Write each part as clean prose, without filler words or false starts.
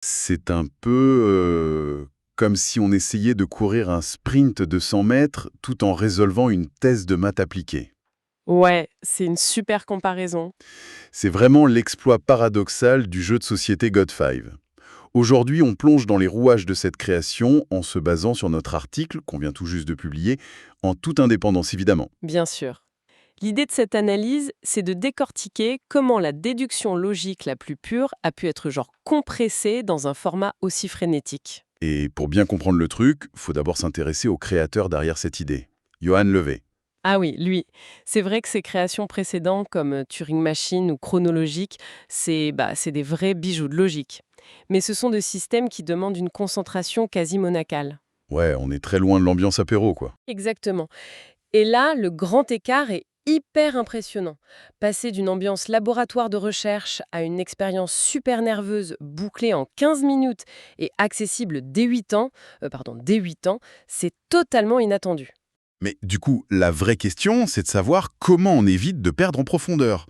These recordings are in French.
C'est un peu comme si on essayait de courir un sprint de 100 mètres tout en résolvant une thèse de maths appliquée. Ouais, c'est une super comparaison. C'est vraiment l'exploit paradoxal du jeu de société God5. Aujourd'hui, on plonge dans les rouages de cette création en se basant sur notre article, qu'on vient tout juste de publier, en toute indépendance évidemment. Bien sûr. L'idée de cette analyse, c'est de décortiquer comment la déduction logique la plus pure a pu être genre compressée dans un format aussi frénétique. Et pour bien comprendre le truc, faut d'abord s'intéresser au créateur derrière cette idée, Johann Levé. Ah oui, lui. C'est vrai que ses créations précédentes, comme Turing Machine ou Chronologique, c'est des vrais bijoux de logique. Mais ce sont des systèmes qui demandent une concentration quasi monacale. Ouais, on est très loin de l'ambiance apéro, quoi. Exactement. Et là, le grand écart est hyper impressionnant. Passer d'une ambiance laboratoire de recherche à une expérience super nerveuse bouclée en 15 minutes et accessible dès 8 ans, c'est totalement inattendu. Mais du coup, la vraie question, c'est de savoir comment on évite de perdre en profondeur.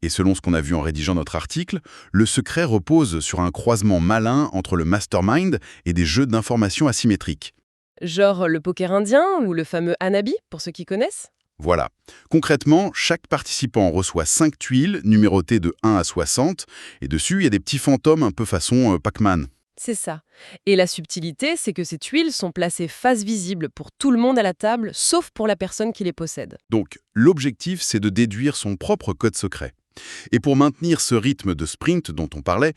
Et selon ce qu'on a vu en rédigeant notre article, le secret repose sur un croisement malin entre le mastermind et des jeux d'information asymétriques. Genre le poker indien ou le fameux Hanabi, pour ceux qui connaissent. Voilà. Concrètement, chaque participant reçoit 5 tuiles numérotées de 1 à 60, et dessus, il y a des petits fantômes un peu façon Pac-Man. C'est ça. Et la subtilité, c'est que ces tuiles sont placées face visible pour tout le monde à la table, sauf pour la personne qui les possède. Donc, l'objectif, c'est de déduire son propre code secret. Et pour maintenir ce rythme de sprint dont on parlait,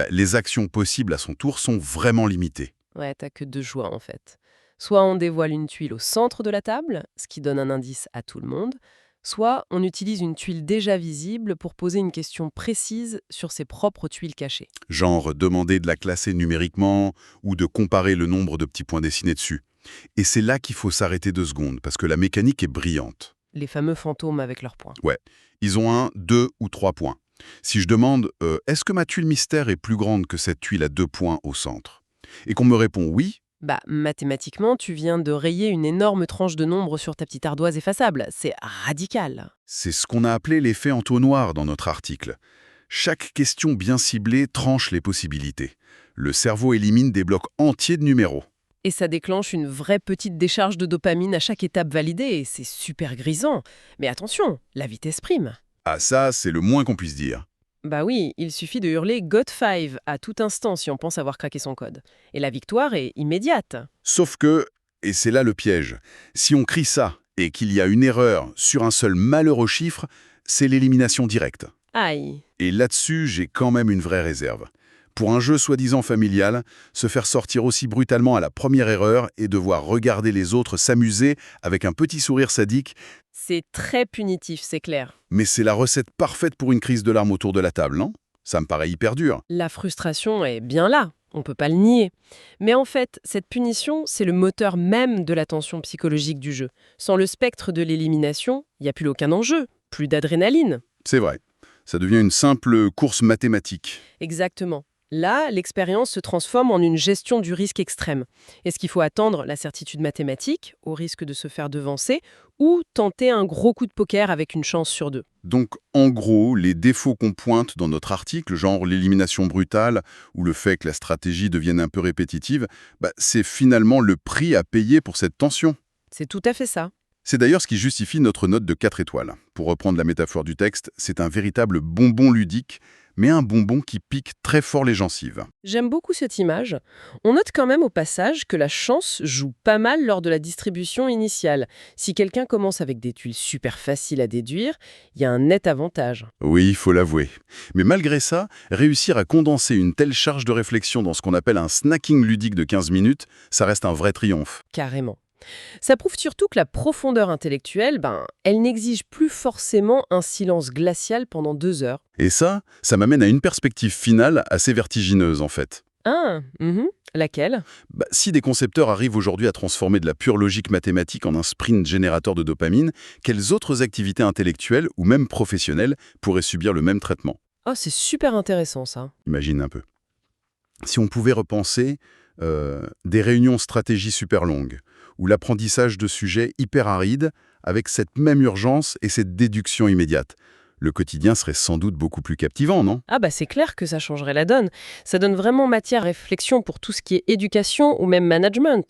les actions possibles à son tour sont vraiment limitées. Ouais, t'as que deux choix en fait. Soit on dévoile une tuile au centre de la table, ce qui donne un indice à tout le monde, soit on utilise une tuile déjà visible pour poser une question précise sur ses propres tuiles cachées. Genre demander de la classer numériquement ou de comparer le nombre de petits points dessinés dessus. Et c'est là qu'il faut s'arrêter 2 secondes, parce que la mécanique est brillante. Les fameux fantômes avec leurs points. Ouais, ils ont 1, 2 ou 3 points. Si je demande est-ce que ma tuile mystère est plus grande que cette tuile à 2 points au centre? Et qu'on me répond oui, Mathématiquement, tu viens de rayer une énorme tranche de nombre sur ta petite ardoise effaçable. C'est radical. c'est ce qu'on a appelé l'effet entonnoir dans notre article. Chaque question bien ciblée tranche les possibilités. Le cerveau élimine des blocs entiers de numéros. Et ça déclenche une vraie petite décharge de dopamine à chaque étape validée, et c'est super grisant. Mais attention, la vitesse prime. Ah ça, c'est le moins qu'on puisse dire. Bah oui, il suffit de hurler God5 à tout instant si on pense avoir craqué son code. Et la victoire est immédiate. Sauf que, et c'est là le piège, si on crie ça et qu'il y a une erreur sur un seul malheureux chiffre, c'est l'élimination directe. Aïe. Et là-dessus, j'ai quand même une vraie réserve. Pour un jeu soi-disant familial, se faire sortir aussi brutalement à la première erreur et devoir regarder les autres s'amuser avec un petit sourire sadique, C'est très punitif, c'est clair. mais c'est la recette parfaite pour une crise de larmes autour de la table, non? Ça me paraît hyper dur. La frustration est bien là, on peut pas le nier. Mais en fait, cette punition, c'est le moteur même de la tension psychologique du jeu. Sans le spectre de l'élimination, il n'y a plus aucun enjeu, plus d'adrénaline. C'est vrai. Ça devient une simple course mathématique. Exactement. Là, l'expérience se transforme en une gestion du risque extrême. Est-ce qu'il faut attendre la certitude mathématique, au risque de se faire devancer, ou tenter un gros coup de poker avec une chance sur deux? Donc, en gros, les défauts qu'on pointe dans notre article, genre l'élimination brutale ou le fait que la stratégie devienne un peu répétitive, c'est finalement le prix à payer pour cette tension. C'est tout à fait ça. C'est d'ailleurs ce qui justifie notre note de 4 étoiles. Pour reprendre la métaphore du texte, c'est un véritable bonbon ludique, mais un bonbon qui pique très fort les gencives. J'aime beaucoup cette image. On note quand même au passage que la chance joue pas mal lors de la distribution initiale. Si quelqu'un commence avec des tuiles super faciles à déduire, il y a un net avantage. Oui, il faut l'avouer. Mais malgré ça, réussir à condenser une telle charge de réflexion dans ce qu'on appelle un snacking ludique de 15 minutes, ça reste un vrai triomphe. Carrément. Ça prouve surtout que la profondeur intellectuelle, elle n'exige plus forcément un silence glacial pendant 2 heures. Et ça m'amène à une perspective finale assez vertigineuse en fait. Ah, laquelle? Si des concepteurs arrivent aujourd'hui à transformer de la pure logique mathématique en un sprint générateur de dopamine, quelles autres activités intellectuelles ou même professionnelles pourraient subir le même traitement? Oh, c'est super intéressant ça. Imagine un peu. Si on pouvait repenser des réunions stratégie super longues, ou l'apprentissage de sujets hyper arides avec cette même urgence et cette déduction immédiate. le quotidien serait sans doute beaucoup plus captivant, non? Ah bah c'est clair que ça changerait la donne. Ça donne vraiment matière à réflexion pour tout ce qui est éducation ou même management.